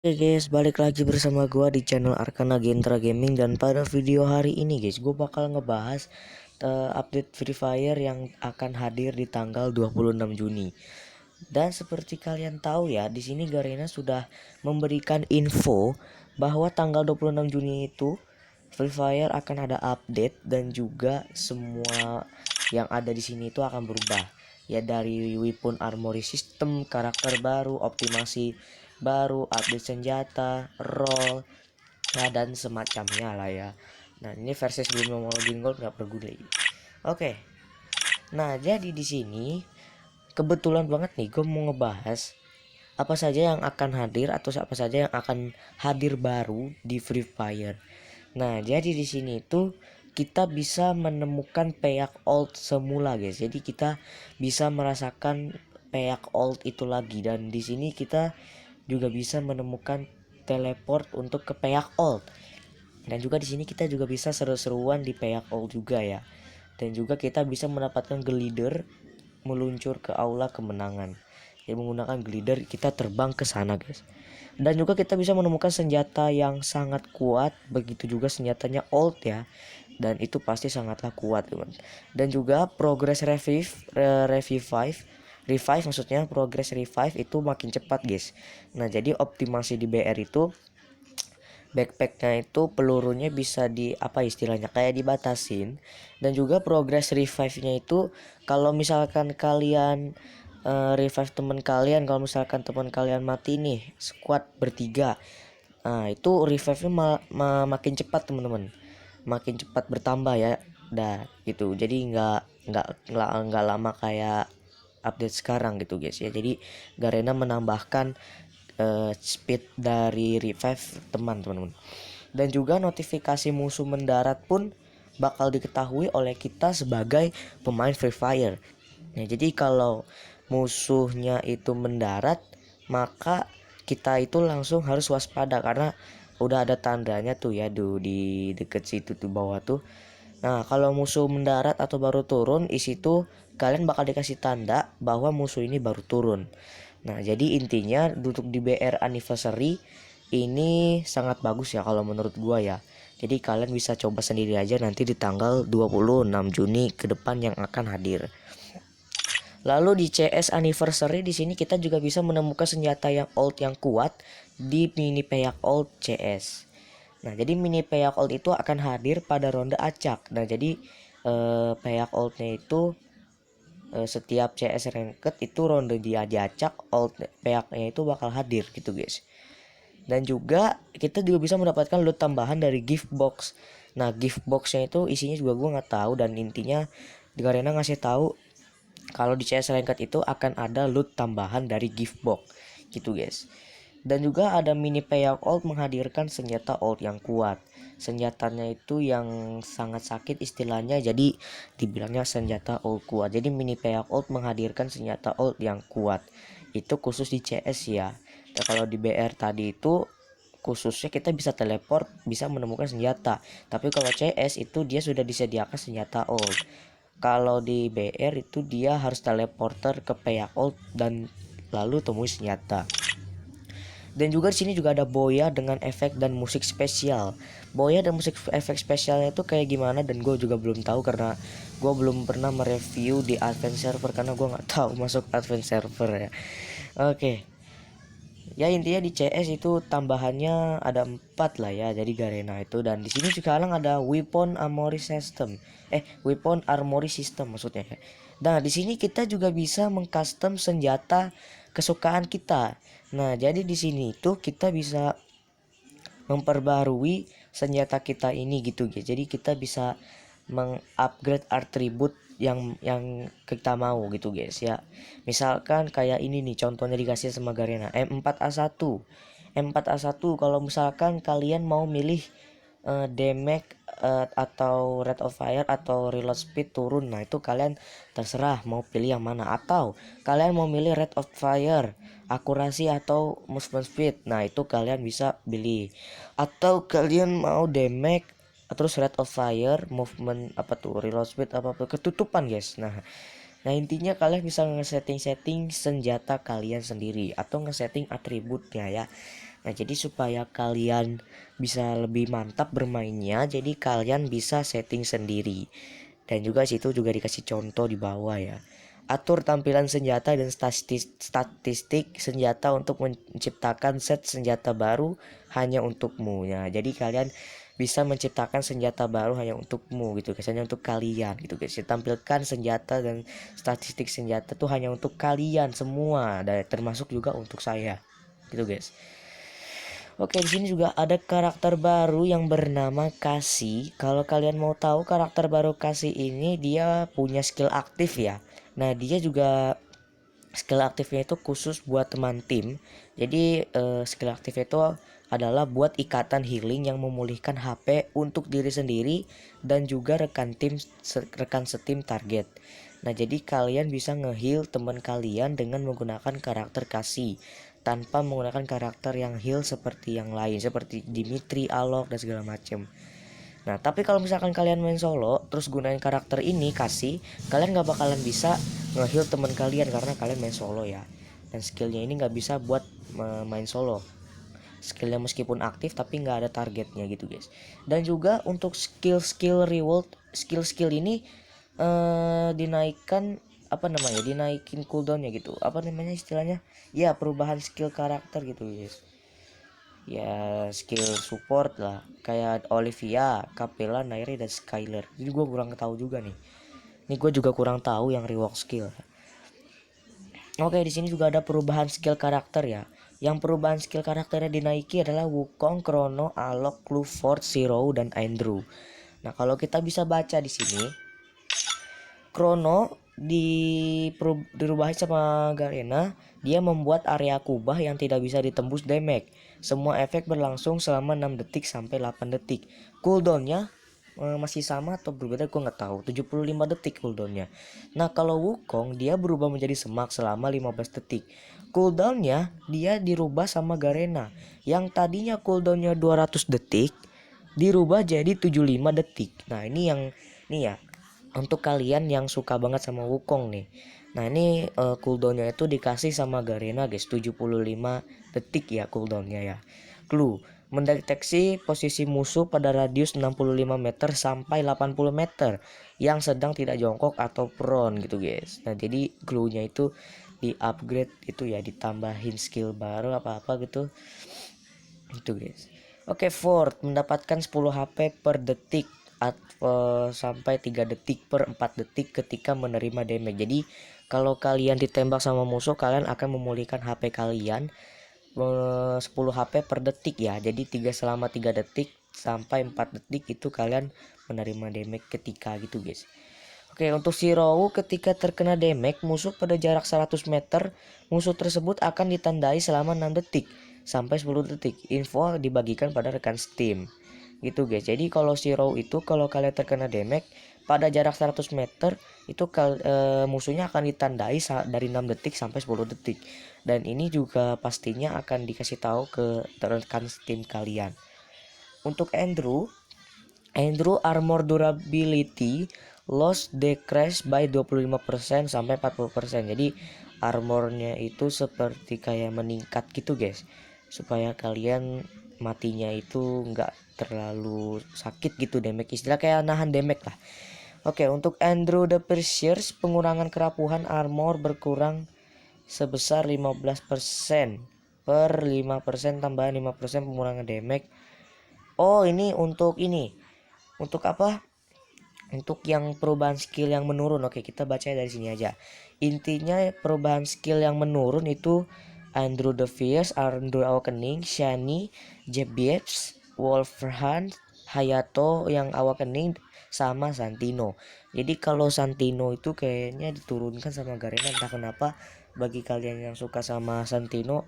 Oke guys, balik lagi bersama gua di channel Arkana Gentra Gaming. Dan pada video hari ini guys, gue bakal ngebahas update Free Fire yang akan hadir di tanggal 26 Juni. Dan seperti kalian tahu ya, di sini Garena sudah memberikan info bahwa tanggal 26 Juni itu Free Fire akan ada update, dan juga semua yang ada di sini itu akan berubah. Ya, dari weapon armory system, karakter baru, optimasi baru, update senjata, role, nah, dan semacamnya lah ya. Nah, ini versi sebelum login gold nggak berguna. Oke. Nah, jadi di sini kebetulan banget nih gue mau ngebahas apa saja yang akan hadir atau apa saja yang akan hadir baru di Free Fire. Nah, jadi di sini tuh kita bisa menemukan payak old semula guys. Jadi kita bisa merasakan payak old itu lagi, dan di sini kita juga bisa menemukan teleport untuk ke payak old. Dan juga di sini kita juga bisa seru-seruan di payak old juga ya. Dan juga kita bisa mendapatkan glider meluncur ke aula kemenangan. Ya, menggunakan glider kita terbang ke sana guys. Dan juga kita bisa menemukan senjata yang sangat kuat, begitu juga senjatanya old ya. Dan itu pasti sangatlah kuat teman. Dan juga progress revive maksudnya progress revive itu makin cepat guys. Nah, jadi optimasi di BR itu backpacknya itu pelurunya bisa di apa istilahnya kayak dibatasin. Dan juga progress revive-nya itu kalau misalkan kalian revive teman kalian, kalau misalkan teman kalian mati nih squad bertiga, nah itu revive-nya makin cepat teman-teman, makin cepat bertambah ya. Dah gitu, jadi nggak lama kayak update sekarang gitu guys ya. Jadi Garena menambahkan speed dari revive teman-teman. Dan juga notifikasi musuh mendarat pun bakal diketahui oleh kita sebagai pemain Free Fire. Nah, jadi kalau musuhnya itu mendarat, maka kita itu langsung harus waspada karena udah ada tandanya tuh ya di deket situ tuh bawah tuh. Nah, kalau musuh mendarat atau baru turun, di situ kalian bakal dikasih tanda bahwa musuh ini baru turun. Nah, jadi intinya untuk di BR anniversary ini sangat bagus ya kalau menurut gua ya. Jadi kalian bisa coba sendiri aja nanti di tanggal 26 Juni ke depan yang akan hadir. Lalu di CS anniversary di sini kita juga bisa menemukan senjata yang old yang kuat di mini payak old CS. Nah, jadi mini payak old itu akan hadir pada ronde acak. Nah, jadi payak oldnya itu setiap CS ranked itu ronde dia diacak, old payaknya itu bakal hadir gitu guys. Dan juga kita juga bisa mendapatkan loot tambahan dari gift box. Nah, gift boxnya itu isinya juga gue nggak tahu, dan intinya di Garena ngasih tahu kalau di CS ranked itu akan ada loot tambahan dari gift box gitu guys. Dan juga ada mini payout old menghadirkan senjata old yang kuat. Senjatanya itu yang sangat sakit istilahnya, jadi dibilangnya senjata old kuat. Jadi mini payout old menghadirkan senjata old yang kuat. Itu khusus di CS ya. Dan kalau di BR tadi itu khususnya kita bisa teleport, bisa menemukan senjata. Tapi kalau CS itu dia sudah disediakan senjata old. Kalau di BR itu dia harus teleporter ke payout old dan lalu temui senjata. Dan juga di sini juga ada Boya dengan efek dan musik spesial. Boya dan musik efek spesialnya itu kayak gimana, dan gue juga belum tahu karena gue belum pernah mereview di advance server karena gue nggak tahu masuk advance server ya. Oke. Ya intinya di CS itu tambahannya ada 4 lah ya, jadi Garena itu. Dan di sini sekarang ada weapon armory system maksudnya ya. Nah, di sini kita juga bisa mengcustom senjata kesukaan kita. Nah, jadi di sini itu kita bisa memperbarui senjata kita ini gitu guys. Jadi kita bisa mengupgrade atribut yang kita mau gitu guys ya. Misalkan kayak ini nih contohnya dikasih sama Garena M4A1. M4A1 kalau misalkan kalian mau milih damage atau rate of fire atau reload speed turun, nah itu kalian terserah mau pilih yang mana. Atau kalian mau milih rate of fire, akurasi atau movement speed, nah itu kalian bisa pilih. Atau kalian mau damage terus rate of fire, movement apa tuh, reload speed apa tuh, ketutupan guys. Nah, intinya kalian bisa ngesetting senjata kalian sendiri atau ngesetting atributnya ya. Nah, jadi supaya kalian bisa lebih mantap bermainnya, jadi kalian bisa setting sendiri. Dan juga situ juga dikasih contoh di bawah ya. Atur tampilan senjata dan statistik senjata untuk menciptakan set senjata baru hanya untukmu ya. Jadi kalian bisa menciptakan senjata baru hanya untukmu gitu guys, hanya untuk kalian gitu guys. Tampilkan senjata dan statistik senjata tuh hanya untuk kalian semua, dan termasuk juga untuk saya gitu guys. Oke, di sini juga ada karakter baru yang bernama Kasi. Kalau kalian mau tahu, karakter baru Kasi ini dia punya skill aktif ya. Nah, dia juga skill aktifnya itu khusus buat teman tim. Jadi skill aktifnya itu adalah buat ikatan healing yang memulihkan HP untuk diri sendiri dan juga rekan setim target. Nah, jadi kalian bisa nge-heal teman kalian dengan menggunakan karakter Kasi tanpa menggunakan karakter yang heal seperti yang lain, seperti Dimitri, Alok dan segala macam. Nah, tapi kalau misalkan kalian main solo terus gunain karakter ini Kasi, kalian gak bakalan bisa nge-heal teman kalian karena kalian main solo ya. Dan skillnya ini gak bisa buat main solo. Skillnya meskipun aktif tapi nggak ada targetnya gitu guys. Dan juga untuk skill reward, skill ini dinaikkan apa namanya, dinaikin cooldownnya gitu, apa namanya istilahnya ya, perubahan skill karakter gitu guys. Ya skill support lah kayak Olivia, Capella, Nairi dan Skyler. Jadi gue kurang tahu juga nih. Ini gue juga kurang tahu yang rework skill. Oke, di sini juga ada perubahan skill karakter ya. Yang perubahan skill karakternya dinaiki adalah Wukong, Chrono, Alok, Clifford, Zero, dan Andrew. Nah, kalau kita bisa baca di sini, Chrono dirubahin sama Garena, dia membuat area kubah yang tidak bisa ditembus damage. Semua efek berlangsung selama 6 detik sampai 8 detik. Cooldownnya masih sama atau berbeda gue nggak tahu, 75 detik cooldownnya. Nah, kalau Wukong dia berubah menjadi semak selama 15 detik. Cooldownnya dia dirubah sama Garena, yang tadinya cooldownnya 200 detik dirubah jadi 75 detik. Nah, ini yang nih ya, untuk kalian yang suka banget sama Wukong nih. Nah, ini cooldownnya itu dikasih sama Garena guys, 75 detik ya cooldownnya ya. Clue: mendeteksi posisi musuh pada radius 65 meter sampai 80 meter yang sedang tidak jongkok atau prone gitu guys. Nah, jadi clue-nya itu di upgrade itu ya, ditambahin skill baru apa-apa gitu. Itu guys. Oke, Ford mendapatkan 10 HP per detik sampai 3 detik per 4 detik ketika menerima damage. Jadi kalau kalian ditembak sama musuh, kalian akan memulihkan HP kalian 10 HP per detik ya. Jadi selama 3 detik sampai 4 detik itu kalian menerima damage ketika gitu guys. Oke, untuk Shirou, ketika terkena damage musuh pada jarak 100 meter, musuh tersebut akan ditandai selama 6 detik sampai 10 detik. Info dibagikan pada rekan Steam. Gitu guys. Jadi kalau Shirou itu kalau kalian terkena damage pada jarak 100 meter itu musuhnya akan ditandai dari 6 detik sampai 10 detik. Dan ini juga pastinya akan dikasih tahu ke rekan Steam kalian. Untuk Andrew armor durability loss decrease by 25% sampai 40%. Jadi armornya itu seperti kayak meningkat gitu guys, supaya kalian matinya itu nggak terlalu sakit gitu, damage istilah kayak nahan damage lah. Oke, untuk Andrew the Piercers, pengurangan kerapuhan armor berkurang sebesar 15% per 5% tambahan 5% pengurangan damage. Oh, ini untuk apa? Untuk yang perubahan skill yang menurun. Oke, kita baca dari sini aja. Intinya perubahan skill yang menurun itu Andrew the Fierce, Andrew Awakening, Shani, Jebiets, Wolfrand, Hayato yang Awakening, sama Santino. Jadi kalau Santino itu kayaknya diturunkan sama Garena, entah kenapa. Bagi kalian yang suka sama Santino,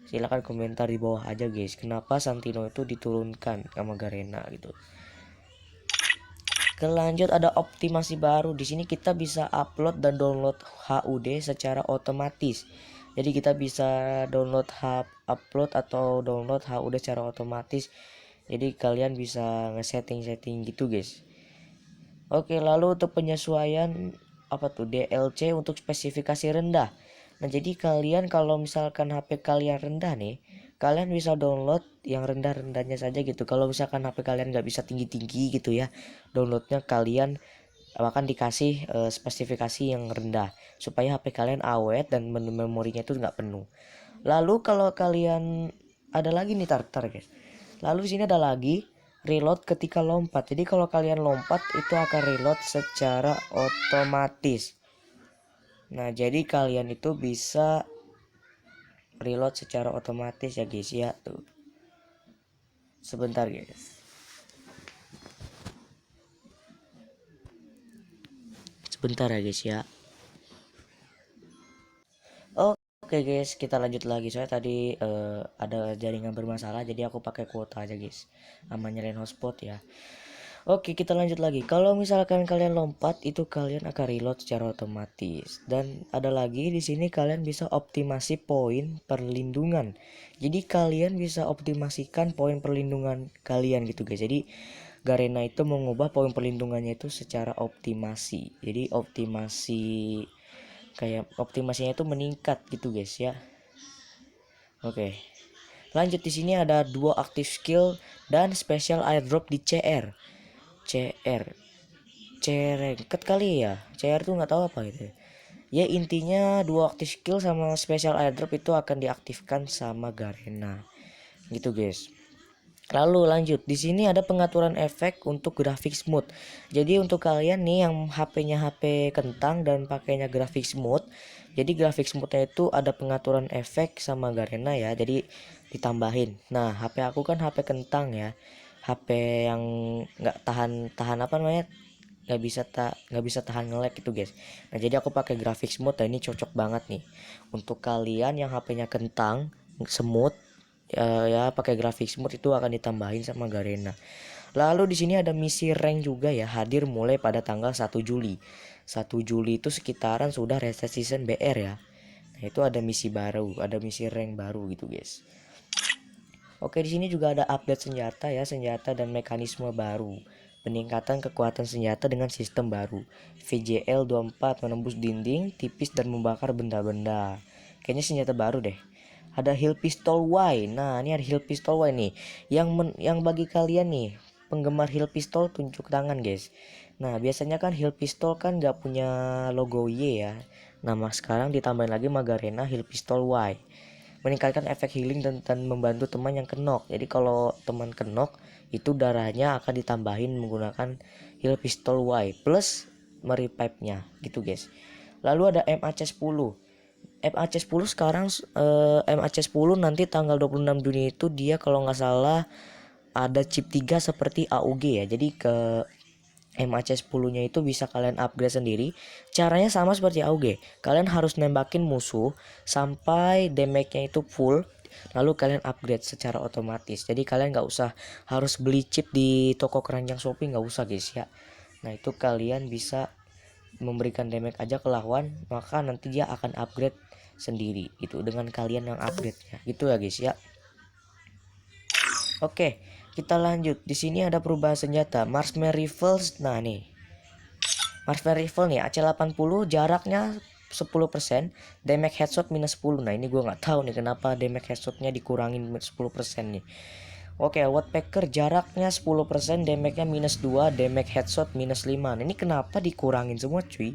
silahkan komentar di bawah aja guys, kenapa Santino itu diturunkan sama Garena gitu. Kelanjut ada optimasi baru. Di sini kita bisa upload dan download HUD secara otomatis. Jadi kita bisa upload atau download HUD secara otomatis. Jadi kalian bisa ngesetting gitu guys. Oke, lalu untuk penyesuaian apa tuh DLC untuk spesifikasi rendah. Nah, jadi kalian kalau misalkan HP kalian rendah nih, kalian bisa download yang rendah-rendahnya saja gitu. Kalau misalkan HP kalian nggak bisa tinggi-tinggi gitu ya, downloadnya kalian akan dikasih spesifikasi yang rendah supaya HP kalian awet dan memorinya itu nggak penuh. Lalu kalau kalian ada lagi nih tar guys. Lalu di sini ada lagi reload ketika lompat. Jadi kalau kalian lompat itu akan reload secara otomatis. Nah, jadi kalian itu bisa reload secara otomatis ya guys ya tuh. Sebentar guys. Sebentar ya guys ya. Oke guys, kita lanjut lagi. Soalnya tadi ada jaringan bermasalah, jadi aku pakai kuota aja guys. Sama nyalain hotspot ya. Oke, kita lanjut lagi. Kalau misalkan kalian lompat, itu kalian akan reload secara otomatis. Dan ada lagi di sini kalian bisa optimasi poin perlindungan. Jadi kalian bisa optimasikan poin perlindungan kalian gitu guys. Jadi Garena itu mengubah poin perlindungannya itu secara optimasi. Jadi optimasi kayak optimasinya itu meningkat gitu guys ya. Oke. Lanjut di sini ada dua aktif skill dan special airdrop di CR. Ranked kali ya. CR tuh nggak tahu apa itu. Ya intinya dua aktif skill sama special airdrop itu akan diaktifkan sama Garena. Gitu guys. Lalu lanjut, di sini ada pengaturan efek untuk grafik smooth. Jadi untuk kalian nih yang HP-nya HP kentang dan pakainya grafik smooth, jadi grafik smoothnya itu ada pengaturan efek sama Garena ya. Jadi ditambahin. Nah, HP aku kan HP kentang ya, HP yang nggak tahan apa namanya, nggak bisa tahan nge-lag gitu guys. Nah jadi aku pakai grafik smooth, dan ini cocok banget nih untuk kalian yang HP-nya kentang smooth ya pakai grafik smooth itu akan ditambahin sama Garena. Lalu di sini ada misi rank juga ya, hadir mulai pada tanggal 1 Juli. 1 Juli itu sekitaran sudah reset season BR ya. Nah, itu ada misi baru, ada misi rank baru gitu guys. Oke, di sini juga ada update senjata ya, senjata dan mekanisme baru. Peningkatan kekuatan senjata dengan sistem baru. VJL 24 menembus dinding tipis dan membakar benda-benda. Kayaknya senjata baru deh. Ada heal pistol Y. Nah, ini ada heal pistol Y nih. Yang bagi kalian nih penggemar heal pistol tunjuk tangan, guys. Nah, biasanya kan heal pistol kan gak punya logo Y ya. Nah, sekarang ditambahin lagi Garena heal pistol Y. Meningkatkan efek healing dan membantu teman yang kenok. Jadi kalau teman kenok itu darahnya akan ditambahin menggunakan heal pistol Y plus merevive-nya gitu guys. Lalu ada MAC10. MAC10 sekarang MAC10 nanti tanggal 26 Juni itu dia kalau nggak salah ada chip 3 seperti AUG ya. Jadi ke MAC10 nya itu bisa kalian upgrade sendiri. Caranya sama seperti AUG. Kalian harus nembakin musuh sampai damage-nya itu full, lalu kalian upgrade secara otomatis. Jadi kalian nggak usah harus beli chip di toko keranjang Shopee, nggak usah guys ya. Nah itu kalian bisa memberikan damage aja ke lawan, maka nanti dia akan upgrade sendiri itu dengan kalian yang upgrade ya. Gitu ya guys ya. Oke, kita lanjut. Di sini ada perubahan senjata Marksman Rifles. Nah nih, Marksman Rifle nih AC80, jaraknya 10%, damage headshot minus 10. Nah ini gue nggak tahu nih kenapa damage headshotnya dikurangin 10% nih. Oke, Woodpecker jaraknya 10%, damage-nya minus 2, damage headshot minus 5. Nah, ini kenapa dikurangin semua cuy?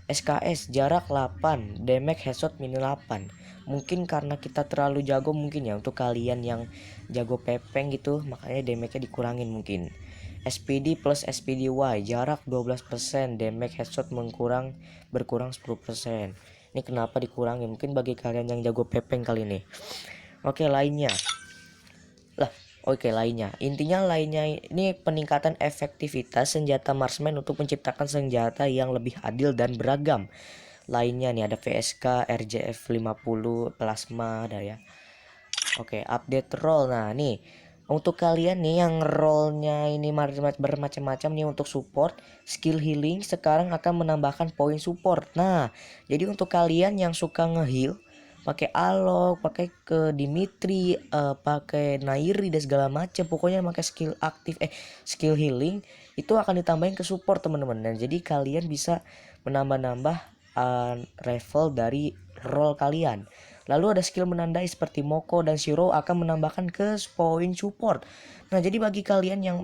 SKS jarak 8, damage headshot minus 8. Mungkin karena kita terlalu jago mungkin ya, untuk kalian yang jago pepeng gitu, makanya damage-nya dikurangin mungkin. SPD plus SPDY jarak 12%, damage headshot berkurang 10%. Ini kenapa dikurangin? Mungkin bagi kalian yang jago pepeng kali ini. Oke, lainnya. Intinya lainnya ini peningkatan efektivitas senjata marksman untuk menciptakan senjata yang lebih adil dan beragam. Lainnya nih ada VSK, RJF 50, plasma ada ya. Oke, update role. Nah, nih untuk kalian nih yang role-nya ini bermacam-macam nih, untuk support, skill healing sekarang akan menambahkan poin support. Nah, jadi untuk kalian yang suka nge-heal pakai Alok, pakai ke Dimitri, pakai Nairi dan segala macam, pokoknya pakai skill aktif skill healing itu akan ditambahin ke support teman-teman. Dan jadi kalian bisa menambah-nambah level dari role kalian. Lalu ada skill menandai seperti Moko dan Shiro akan menambahkan ke poin support. Nah, jadi bagi kalian yang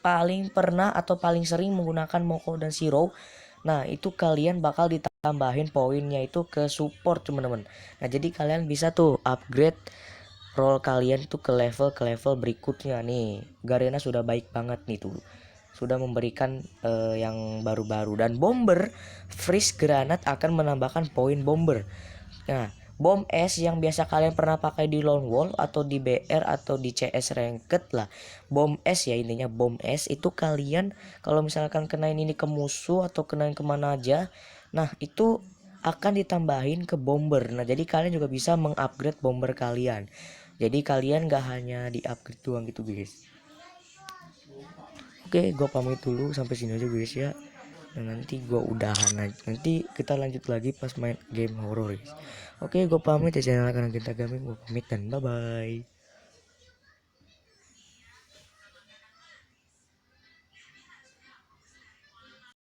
paling pernah atau paling sering menggunakan Moko dan Shiro, nah itu kalian bakal ditambahin poinnya itu ke support teman-teman. Nah, jadi kalian bisa tuh upgrade role kalian tuh ke level berikutnya nih. Garena sudah baik banget nih tuh, sudah memberikan yang baru-baru. Dan bomber freeze granat akan menambahkan poin bomber. Nah, bom es yang biasa kalian pernah pakai di lone wolf atau di BR atau di CS ranked lah, bom es ya, intinya bom es itu kalian kalau misalkan kenain ini ke musuh atau kenain kemana aja, nah itu akan ditambahin ke bomber. Nah, jadi kalian juga bisa mengupgrade bomber kalian. Jadi kalian gak hanya di upgrade doang gitu guys. Oke, gue pamit dulu sampai sini aja guys ya. Dan nanti gue udahan aja. Nanti kita lanjut lagi pas main game horror guys. Oke, gue pamit ya channel Karena Genta Gaming. Gue pamit dan bye bye.